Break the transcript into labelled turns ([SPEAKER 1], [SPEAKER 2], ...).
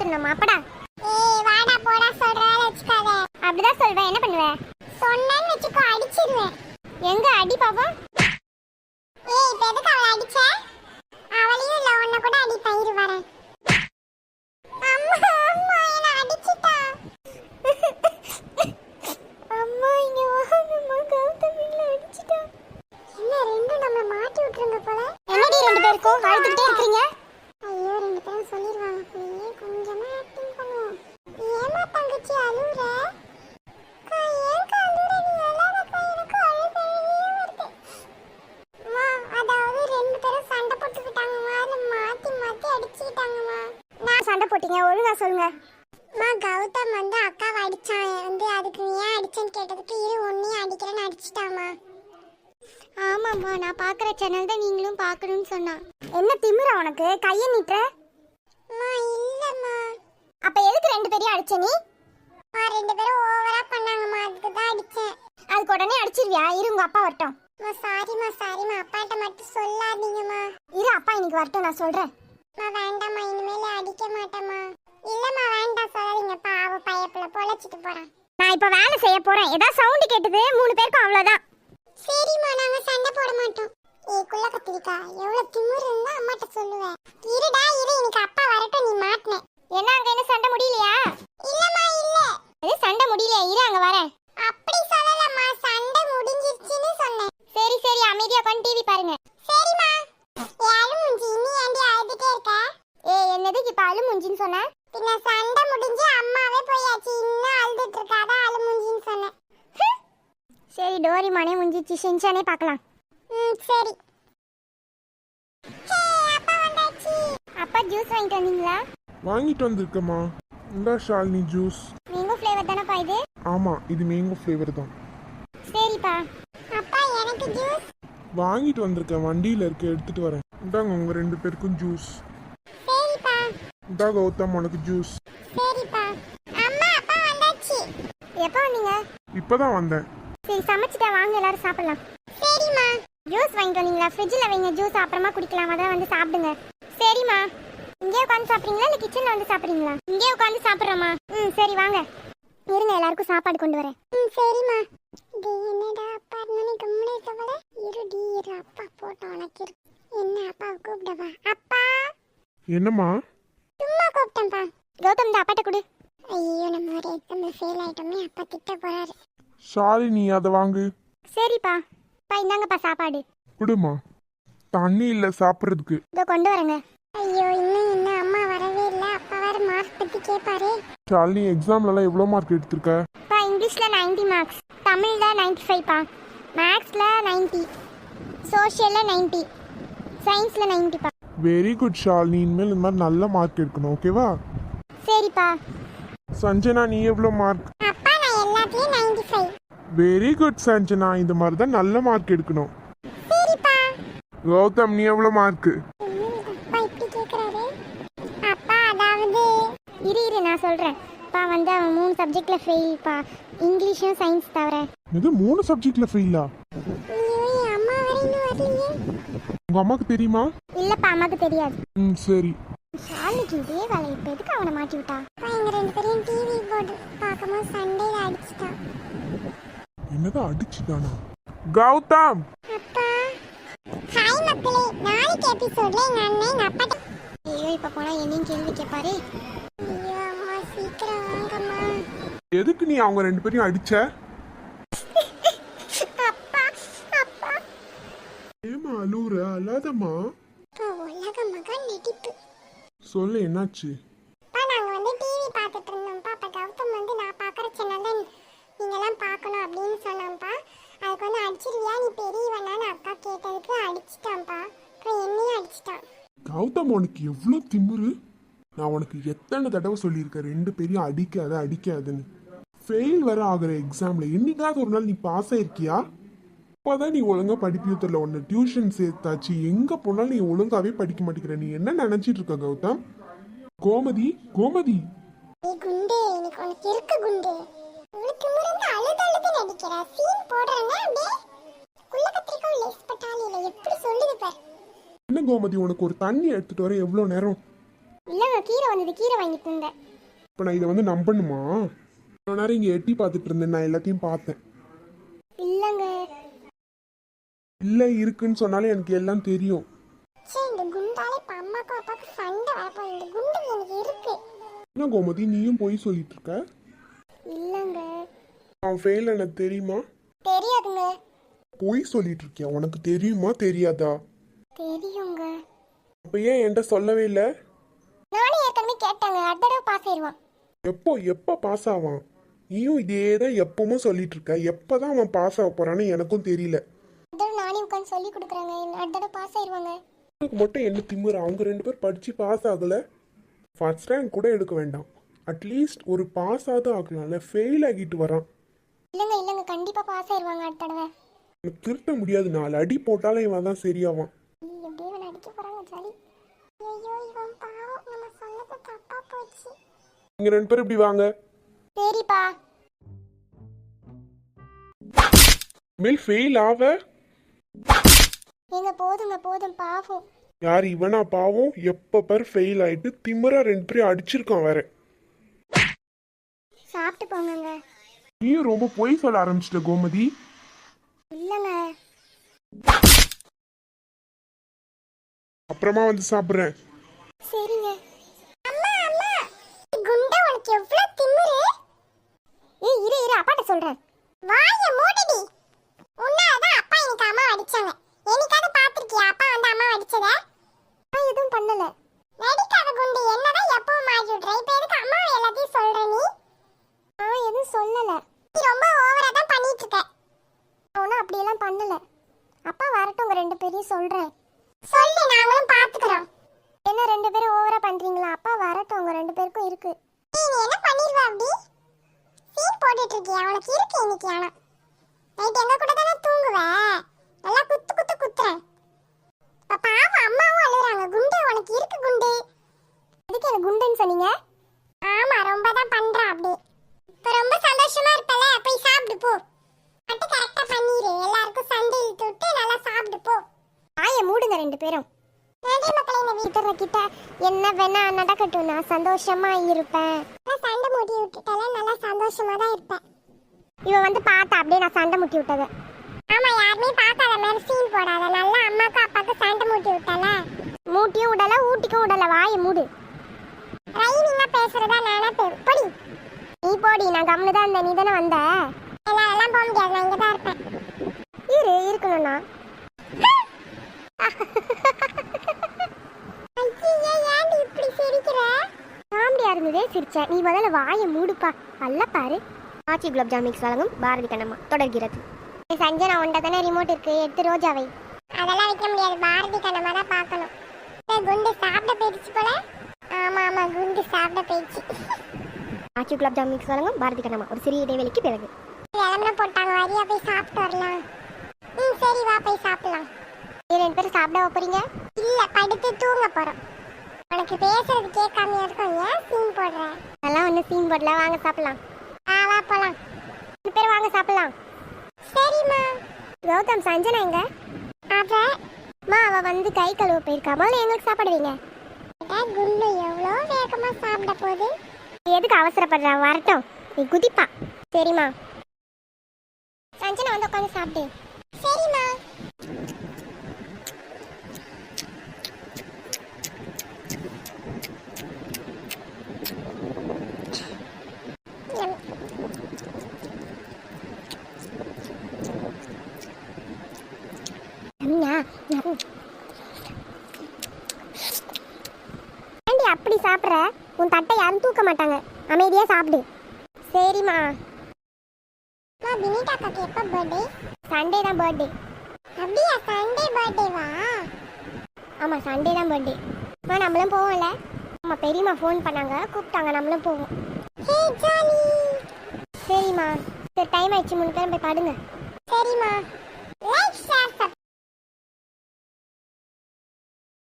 [SPEAKER 1] தோத்துறணும் அப்படா.
[SPEAKER 2] ஏய் வாடா போடா சொல்றால வெச்சுக்காத.
[SPEAKER 1] அப்படிதான் சொல்வேன், என்ன பண்ணுவ?
[SPEAKER 2] சொன்னேன்னு வெச்சுக்கோ அடிச்சிடுவேன்.
[SPEAKER 1] எங்க அடி பாப்போம்.
[SPEAKER 2] ஏய் இப்ப எதுக்கு அவளை அடிச்ச? அவளையும் இல்ல உன்னை கூட அடிப்பேன் இரு வரேன். அம்மா அம்மா என்ன அடிச்சிட்டா.
[SPEAKER 1] அம்மா இங்க வாங்கம்மா, கௌதம் வீட்ல அடிச்சிட்டா.
[SPEAKER 2] என்ன ரெண்டும் நம்மள மாட்டி விட்டுருங்க போல.
[SPEAKER 1] என்னடி ரெண்டு பேருக்கும் அழுதுகிட்டே இருக்கீங்க?
[SPEAKER 2] ஐயோ ரெண்டு பேரும் சொல்லிடுவாங்க போலயே, கொஞ்சமா ஆக்டிங் பண்ணுவோம். ஏமா தங்கச்சி அழுவுற? ஏன் அழுவுற? நீ அழாதக்கா, எனக்கு அழுகையே வருது. அம்மா அதாவது ரெண்டு பேரும் சண்டை போட்டுக்கிட்டாங்கம்மா, அதை மாத்தி மாத்தி அடிச்சுக்கிட்டாங்கம்மா.
[SPEAKER 1] நான் சண்டை போட்டீங்க, ஒழுங்கா சொல்லுங்க.
[SPEAKER 2] அம்மா கௌதம் வந்து அக்காவை அடிச்சான், வந்து அதுக்கு நீ ஏன் அடிச்சேன்னு கேட்டதுக்கு இரு ஒன்னையும் அடிக்கிறேன்னு அடிச்சிட்டாமா.
[SPEAKER 1] ஆமாம்மா, நான் பார்க்குற சேனல் தான் நீங்களும் பார்க்கணும்னு சொன்னா. என்ன திமிரா உனக்கு? கையை நீட்டுற?
[SPEAKER 2] அம்மா இல்லம்மா.
[SPEAKER 1] அப்ப எதுக்கு ரெண்டு பேரையும் அடிச்ச நீ?
[SPEAKER 2] ரெண்டு பேரும் ஓவரா பண்ணாங்கம்மா, அதுக்கு தான் அடிச்சேன்.
[SPEAKER 1] அதுக்கு உடனே அடிச்சிருவியா? இரு உங்க அப்பா வரட்டும்.
[SPEAKER 2] அம்மா சாரிம்மா சாரிம்மா, அப்பாட்ட மட்டும் சொல்லாதீங்கம்மா.
[SPEAKER 1] இரு அப்பா இன்னைக்கு வரட்டும், நான் சொல்றேன்.
[SPEAKER 2] அம்மா வேண்டாம்மா, இனிமேல அடிக்க மாட்டேம்மா. இல்லம்மா வேண்டாம் சொல்லாதீங்க, பாவ பையப்புல பொழைச்சிட்டு போறான்.
[SPEAKER 1] நான் இப்ப வேலை செய்ய போறேன். ஏதாவது சவுண்ட் கேட்டது மூணு பேருக்கும் அவ்வளவுதான்.
[SPEAKER 2] சரிம்மா நாங்க சண்டை போட மாட்டோம். ஏய் குள்ள கத்திரிக்கா, எவ்வளவு திமிரு இருந்தா அம்மாட்ட சொல்லுவேன். இருடா இரு, இன்னைக்கு அப்பா வரட்டும், நீ மாட்டனே.
[SPEAKER 1] என்ன அங்க என்ன சண்டை முடியலையா?
[SPEAKER 2] இல்லம்மா இல்ல.
[SPEAKER 1] அது சண்டை முடியலையா? இரு அங்க வரேன்.
[SPEAKER 2] அப்படி சொல்லலம்மா, சண்டை முடிஞ்சிருச்சுன்னு சொன்னேன்.
[SPEAKER 1] சரி சரி, அமைதியா உட்காந்து டிவி பாருங்க.
[SPEAKER 2] சரிம்மா. யாரு முஞ்சி நீ ஏண்டி அழுதுட்டே இருக்க?
[SPEAKER 1] என்னதுக்கு இப்ப அழு மூஞ்சின்னு சொன்ன?
[SPEAKER 2] பின்ன சண்டை முடிஞ்சு அம்மாவே போயாச்சு, இன்னும் அழுதுட்டு இருக்காத அழு முஞ்சின்னு சொன்னேன்.
[SPEAKER 1] சரி டோரிமானே முடிஞ்சிச்சு, செஞ்சானே பார்க்கலாம்.
[SPEAKER 2] சரி. அப்பா வந்தாச்சு.
[SPEAKER 1] அப்பா ஜூஸ் வாங்கிட்டு வந்தீங்களா?
[SPEAKER 3] வாங்கிட்டு வந்திருக்கேம்மா. இந்த ஷாலினி ஜூஸ்.
[SPEAKER 1] மேங்கோ ஃப்ளேவர் தானப்பா இது?
[SPEAKER 3] ஆமா, இது மேங்கோ ஃப்ளேவர் தான்.
[SPEAKER 1] சரிப்பா.
[SPEAKER 2] அப்பா எனக்கு ஜூஸ்.
[SPEAKER 3] வாங்கிட்டு வந்திருக்கேன், வண்டியில இருக்கு, எடுத்துட்டு வரேன். இந்தாங்க உங்க ரெண்டு பேருக்கும் ஜூஸ்.
[SPEAKER 2] சரிப்பா.
[SPEAKER 3] இந்தா கௌதம் உனக்கு ஜூஸ்.
[SPEAKER 2] சரிப்பா. அம்மா அப்பா வந்தாச்சு.
[SPEAKER 1] எப்போ வந்தீங்க?
[SPEAKER 3] இப்பதான் வந்தேன்.
[SPEAKER 1] சரி சமைச்சிட்டா, வாங்க எல்லாரும் சாப்பிடலாம்.
[SPEAKER 2] சரிம்மா.
[SPEAKER 1] ஜூஸ் வாங்கிட்டு வந்தீங்களா? ஃப்ரிட்ஜில் வைங்க, ஜூஸ் அப்புறமா குடிக்கலாம், அதான் வந்து சாப்பிடுங்க. சரிம்மா. இங்கே உட்காந்து சாப்பிட்றீங்களா இல்லை கிச்சனில் வந்து சாப்பிட்றீங்களா? இங்கே உட்காந்து சாப்பிட்றோம்மா. சரி வாங்க, இருங்க எல்லாருக்கும் சாப்பாடு கொண்டு வரேன்.
[SPEAKER 2] சரிம்மா. இது என்னடா அப்பா இருந்தானே கம்முனே இருக்கவள. இருடி இரு, அப்பா போட்டோ உனக்கு இருக்கு. என்ன அப்பாவை கூப்பிடவா? அப்பா.
[SPEAKER 3] என்னம்மா?
[SPEAKER 2] சும்மா கூப்பிட்டேன்ப்பா.
[SPEAKER 1] கௌதம் இந்த அப்பாட்ட கொடு.
[SPEAKER 2] ஐயோ நம்ம ஒரு எக்ஸாம்ல ஃபெயில் ஆயிட்டோமே, அப்பா திட்ட போறாரு.
[SPEAKER 3] ஷாலினி அதை வாங்கு.
[SPEAKER 1] சரிப்பா. பா இந்தாங்கப்பா சாப்பாடு.
[SPEAKER 3] விடுமா, தண்ணி இல்ல சாப்பிட்றதுக்கு.
[SPEAKER 1] இதோ கொண்டு வரேங்க.
[SPEAKER 2] ஐயோ இன்னும் என்ன அம்மா வரவே இல்லை, அப்பா வேற மார்க் பத்தி கேட்பாரு.
[SPEAKER 3] ஷாலினி எக்ஸாம்லலாம் எவ்வளோ மார்க் எடுத்திருக்க?
[SPEAKER 1] பா இங்கிலீஷில் 90 மார்க்ஸ், தமிழில் 95பா, மேக்ஸில் 90, சோஷியலில் 90, சயின்ஸில் 90பா.
[SPEAKER 3] வெரி குட் ஷாலினி, இனிமேல் இந்த மாதிரி நல்ல மார்க் எடுக்கணும், ஓகேவா?
[SPEAKER 1] சரிப்பா.
[SPEAKER 3] சஞ்சனா நீ எவ்வளோ மார்க்?
[SPEAKER 2] அப்பா நான் எல்லாத்துலயும் 95.
[SPEAKER 3] வெரி குட் சஞ்சனா, இந்த மாதிரி தான் நல்ல மார்க் எடுக்கணும்.
[SPEAKER 2] சரிப்பா.
[SPEAKER 3] கௌதம் நீ எவ்வளோ மார்க்கு?
[SPEAKER 2] அப்பா இப்படி கேக்குறாரு. அப்பா அதாவது
[SPEAKER 1] இரு நான் சொல்கிறேன். பா வந்து அவன் 3 சப்ஜெக்டில் ஃபெயில்ப்பா, இங்கிலீஷும் சயின்ஸ் தவிர.
[SPEAKER 3] இது 3 சப்ஜெக்ட்ல ஃபெயிலா?
[SPEAKER 2] ஐயோ என் அம்மா வர இன்னும் வரலையே.
[SPEAKER 3] உங்க அம்மாக்கு தெரியுமா?
[SPEAKER 1] இல்லைப்பா, அம்மாவுக்கு தெரியாது.
[SPEAKER 3] சரி.
[SPEAKER 1] ஷாலினிக்கு இதே வேலை, இப்போ எதுக்கு அவனை மாட்டி விட்டா?
[SPEAKER 2] அப்பா எங்க ரெண்டு பேரையும் டிவி போட்டு பார்க்கும்போது சண்டையில அடிச்சிட்டான்.
[SPEAKER 3] என்னதான் அடிச்சுதானா? கௌதம்.
[SPEAKER 2] அப்பா ஹாய் மக்களே, நாளைக்கு எபிசோட்ல எங்க அண்ணன் எங்க அப்பாட்ட.
[SPEAKER 1] ஐயோ இப்போ போனால் என்னையும் கேள்வி கேட்பாரு.
[SPEAKER 2] ஐயோ அம்மா சீக்கிரம் வாங்கம்மா.
[SPEAKER 3] எதுக்கு நீ அவங்க ரெண்டு பேரையும் அடிச்ச?
[SPEAKER 2] அப்பா அப்பா.
[SPEAKER 3] ஏமா அழுவுற? அழாதம்மா.
[SPEAKER 2] அப்பா உலக மகன் நடிப்பு.
[SPEAKER 3] சொல்லு என்னாச்சு?
[SPEAKER 2] அப்பா நாங்க வந்து டிவி பார்த்துட்டு இருந்தோம்ப்பா. அப்ப கௌதம் வந்து நான் பார்க்குற சேனல்ல நீங்கெல்லாம் பார்க்கணும் அப்படின்னு சொன்னான்ப்பா. அதுக்கு வந்து அடிச்சிருவியா நீ பெரியவனான்னு அக்கா கேட்டதுக்கு அடிச்சிட்டான்ப்பா. அப்புறம் என்னையும் அடிச்சிட்டான்.
[SPEAKER 3] கௌதம் உனக்கு எவ்வளோ திமிரு! நான் உனக்கு எத்தனை தடவை சொல்லியிருக்கேன் ரெண்டு பேரையும் அடிக்காத அடிக்காதுன்னு. ஃபெயில் வர ஆகிற எக்ஸாம்ல என்னைக்காவது ஒரு நாள் நீ பாஸ் ஆயிருக்கியா? அப்போதான் நீ ஒழுங்கா படிப்பியோ தெரியல, உன்னை டியூஷன் சேர்த்தாச்சு, எங்க போனாலும் நீ ஒழுங்காவே படிக்க மாட்டேங்கிற. நீ என்ன நினைச்சிட்டு இருக்க கௌதம்? கோமதி கோமதி.
[SPEAKER 2] ஏய் குண்டு, எனக்கு உனக்கு இருக்கு குண்டு. உங்களுக்கு முருந்து அழுது அழுது நடிக்கிறா. சீன் போடுறேன்னா அப்படியே குள்ள கத்திரிக்காய் லேஸ் பட்டாலியில எப்படி சொல்லுது பாரு.
[SPEAKER 3] என்ன கோமதி, உனக்கு ஒரு தண்ணி எடுத்துட்டு வர எவ்வளோ நேரம்?
[SPEAKER 1] இல்லைங்க கீரை வந்தது, கீரை வாங்கிட்டு இருந்தேன்.
[SPEAKER 3] இப்போ நான் இதை வந்து நம்பணுமா? இவ்வளோ நேரம் இங்கே எட்டி பார்த்துட்டு இருந்தேன், நான் எல்லாத்தையும் பார்த்தேன்.
[SPEAKER 1] இல்லைங்க.
[SPEAKER 3] இல்லை இருக்குன்னு சொன்னாலே எனக்கு எல்லாம் தெரியும்.
[SPEAKER 2] சரி இந்த குண்டாலே இப்ப அம்மாக்கும் அப்பாவுக்கு சண்டை வரப்போ இந்த குண்டு எனக்கு இருக்கு.
[SPEAKER 3] என்ன கோமதி நீயும் போய் சொல்லிட்டு இருக்க?
[SPEAKER 1] இல்லைங்க.
[SPEAKER 3] அவன் ஃபெயில் எனக்கு தெரியுமா?
[SPEAKER 1] தெரியாதுங்க.
[SPEAKER 3] போய் சொல்லிட்டு இருக்கியா? உனக்கு தெரியுமா தெரியாதா?
[SPEAKER 1] தெரியுங்க.
[SPEAKER 3] அப்போ ஏன் என்கிட்ட சொல்லவே இல்லை?
[SPEAKER 1] நானே ஏற்கனவே கேட்டாங்க, அடுத்த தடவை பாஸ் ஆயிடுவான்.
[SPEAKER 3] எப்போ பாஸ் ஆவான்? நீயும் இதே தான் எப்பவும் சொல்லிட்டு இருக்க. எப்போதான் அவன் பாஸ் ஆக போறான்னு எனக்கும் தெரியல.
[SPEAKER 1] அடுத்த தடவை நானே உட்காந்து சொல்லி கொடுக்குறாங்க, அடுத்த தடவை பாஸ் ஆயிடுவாங்க.
[SPEAKER 3] எனக்கு மட்டும் என்ன திமிரு? அவங்க 2 பேர் படிச்சு பாஸ் ஆகல. ஃபர்ஸ்ட் ரேங்க் கூட எடுக்க வேண்டாம், அட்லீஸ்ட் ஒரு பாஸ் ஆகுது ஆகலாம்ல. ஃபெயில் ஆகிட்டு வரான்.
[SPEAKER 1] இல்லைங்க இல்லைங்க, கண்டிப்பாக பாஸ் ஆயிடுவாங்க அடுத்த தடவை.
[SPEAKER 3] எனக்கு திருத்த முடியாது, 4 அடி போட்டாலும் இவன் தான் சரியாவான்.
[SPEAKER 1] எப்படியே இவனை அடிக்க போகிறாங்க ஜாலி.
[SPEAKER 2] ஐயோ இவன் பாவம் நம்ம சொன்னது தப்பா போச்சு.
[SPEAKER 3] நீங்க 2 பேரும் இப்படி வாங்க.
[SPEAKER 1] சரிப்பா.
[SPEAKER 3] மேல் ஃபெயில் ஆவ
[SPEAKER 1] எங்க போதுங்க போதும், பாவம்.
[SPEAKER 3] யார் இவனா பாவம்? எப்ப பாரு ஃபெயில் ஆயிட்டு திமிரா 2 பேரும் அடிச்சிருக்கான் வேற.
[SPEAKER 1] சாப்பிட்டு போங்கங்க.
[SPEAKER 3] நீயும் ரொம்ப பொய் சொல்ல ஆரம்பிச்சிட்ட கோமதி.
[SPEAKER 1] இல்லைங்க.
[SPEAKER 3] அப்புறமா வந்து சாப்பிட்றேன்.
[SPEAKER 1] சரிங்க.
[SPEAKER 2] அம்மா அம்மா குண்டா உனக்கு எவ்வளவு திமிரு.
[SPEAKER 1] ஏய் இரு இரு, அப்பாட்ட சொல்கிறேன்.
[SPEAKER 2] வாய மூடிடி. உன்னாலதான் அப்பா எனக்கு அம்மா அடிச்சாங்க. என்னைக்காவது பாத்திருக்கியா அப்பா வந்து அம்மா அடிச்சத?
[SPEAKER 1] நான் எதுவும் பண்ணலை.
[SPEAKER 2] நடிக்காத குண்டு, என்னதான் எப்பவும் மாறி விடுற. இப்ப எதுக்கு அம்மா எல்லாத்தையும் சொல்ற நீ?
[SPEAKER 1] நான் எதுவும் சொல்லலை.
[SPEAKER 2] நீ ரொம்ப ஓவரா தான் பண்ணிட்டு இருக்க.
[SPEAKER 1] ஒன்றும் அப்படியெல்லாம் பண்ணலை. அப்பா வரட்டும், உங்கள் 2 பேரையும் சொல்கிறேன்.
[SPEAKER 2] சொல்லு, நாங்களும் பாத்துக்கிறோம்.
[SPEAKER 1] என்ன 2 பேரும் ஓவரா பண்ணுறீங்களா? அப்பா வரட்டும், உங்கள் 2 பேருக்கும் இருக்கு.
[SPEAKER 2] நீ என்ன பண்ணிடுவ அப்படி? சீன் போட்டுட்டு இருக்கியா? உனக்கு இருக்கு இன்னைக்கு. ஆனா நைட் எங்க கூட தானே தூங்குவ. நல்லா குத்து குத்து குத்துறேன். இப்ப பாவம் அம்மாவும் அழுறாங்க. குண்டு உனக்கு இருக்கு குண்டு.
[SPEAKER 1] எதுக்கு எனக்கு குண்டுன்னு சொன்னீங்க?
[SPEAKER 2] ஆமா ரொம்ப தான் பண்றா அப்படி. இப்ப ரொம்ப சந்தோஷமா இருப்பல, போய் சாப்பிடு போ. மட்டும் கரெக்டா பண்ணிரு. எல்லாருக்கும் சண்டை இழுத்து விட்டு நல்லா சாப்பிடு போ.
[SPEAKER 1] ஆய மூடுங்க 2 பேரும்.
[SPEAKER 2] நடி மக்களே, இந்த வீட்டுல
[SPEAKER 1] கிட்ட என்ன வேணா நடக்கட்டும், நான் சந்தோஷமா இருப்பேன்.
[SPEAKER 2] சண்டை மூட்டி விட்டுட்டால நல்லா சந்தோஷமா தான் இருப்பேன்.
[SPEAKER 1] இவன் வந்து பார்த்தா அப்படியே நான் சண்டை முட்டி விட்டதை.
[SPEAKER 2] ஆமா, யாருமே பார்க்காத மாதிரி சீன் போடாத. நல்லா அம்மாக்கும் அப்பாக்கும் சண்டை மூட்டி விட்டால.
[SPEAKER 1] மூட்டியும் விடல, ஊட்டிக்கும் விடல. வாயை மூடு.
[SPEAKER 2] ரைமிங்கா பேசுறதா நினைப்பு. பொடி
[SPEAKER 1] நீ போடி, நான் கம்னு தான் இருந்தேன். நீ தானே வந்த.
[SPEAKER 2] எல்லாம் போக முடியாது, நான் இங்கதான் இருப்பேன்.
[SPEAKER 1] இருக்கணும்னா
[SPEAKER 2] ஐயே, ஏன்டி இப்படி சிரிக்கிற?
[SPEAKER 1] காமெடியா இருந்ததே சிரிச்சேன். நீ முதல்ல வாயை மூடுப்பா. பல்ல பாரு. ஆச்சி குலாப் ஜாம் மிக்ஸ் வழங்கும் பாரதி கண்ணம்மா தொடர்கிறது. சஞ்சனா உண்ட தானே ரிமோட் இருக்கு, எடுத்து ரோஜாவை.
[SPEAKER 2] அதெல்லாம் வைக்க முடியாது, பாரதி கண்ணம்மா தான் பார்க்கணும். குண்டு சாப்பிட போயிடுச்சு போல. ஆமா ஆமா, குண்டு சாப்பிட போயிடுச்சு.
[SPEAKER 1] ஆச்சி குலாப் ஜாம் மிக்ஸ் வழங்கும் பாரதி கண்ணம்மா ஒரு சிறிய இடைவெளிக்கு பிறகு.
[SPEAKER 2] இளமனை போட்டாங்க, வரியா போய் சாப்பிட்டு வரலாம். சரி வா போய் சாப்பிடலாம்.
[SPEAKER 1] 2 பேரும் சாப்பிட போறீங்க?
[SPEAKER 2] இல்ல, படுத்து தூங்க போறோம். உனக்கு பேசுறது கேட்காமையா இருக்கும், ஏன் சீன் போடுற?
[SPEAKER 1] அதெல்லாம் ஒன்றும் சீன் போடல, வாங்க சாப்பிடலாம்.
[SPEAKER 2] வா போலாம்.
[SPEAKER 1] 2 பேரும் வாங்க சாப்பிடலாம்.
[SPEAKER 2] சரிம்மா.
[SPEAKER 1] கௌதம், சஞ்சனா எங்க? அவ வந்து கை கழுவ போயிருக்கா. முதல்ல எங்களுக்கு சாப்பாடு வைங்க.
[SPEAKER 2] குண்டு எவ்வளோ வேகமா சாப்பிட போகுது.
[SPEAKER 1] எதுக்கு அவசரப்படுறா? வரட்டும், நீ குதிப்பா. சரிம்மா. சஞ்சனா வந்து உட்காந்து சாப்பிடு.
[SPEAKER 2] சரிம்மா.
[SPEAKER 1] ஏண்டி அப்படி சாப்பிட்ற? உன் தட்டை யாரும் தூக்க மாட்டாங்க, அமைதியா சாப்பிடு. சரிம்மா.
[SPEAKER 2] வினிதாக்காக்கு எப்போ பர்த்டே?
[SPEAKER 1] சண்டே தான் பர்த்டே.
[SPEAKER 2] அப்படியா? சண்டே பர்த்டேவா?
[SPEAKER 1] ஆமாம், சண்டே தான் பர்த்டே. நம்மளும் போவோம்ல. ஆமாம், பெரியம்மா ஃபோன் பண்ணாங்க, கூப்பிட்டாங்க, நம்மளும் போவோம்.
[SPEAKER 2] ஹே ஜாலி.
[SPEAKER 1] சரிம்மா. சரி, டைம் ஆயிடுச்சு, 3 பேரும் போய் பாடுங்க.
[SPEAKER 2] சரிம்மா. Like share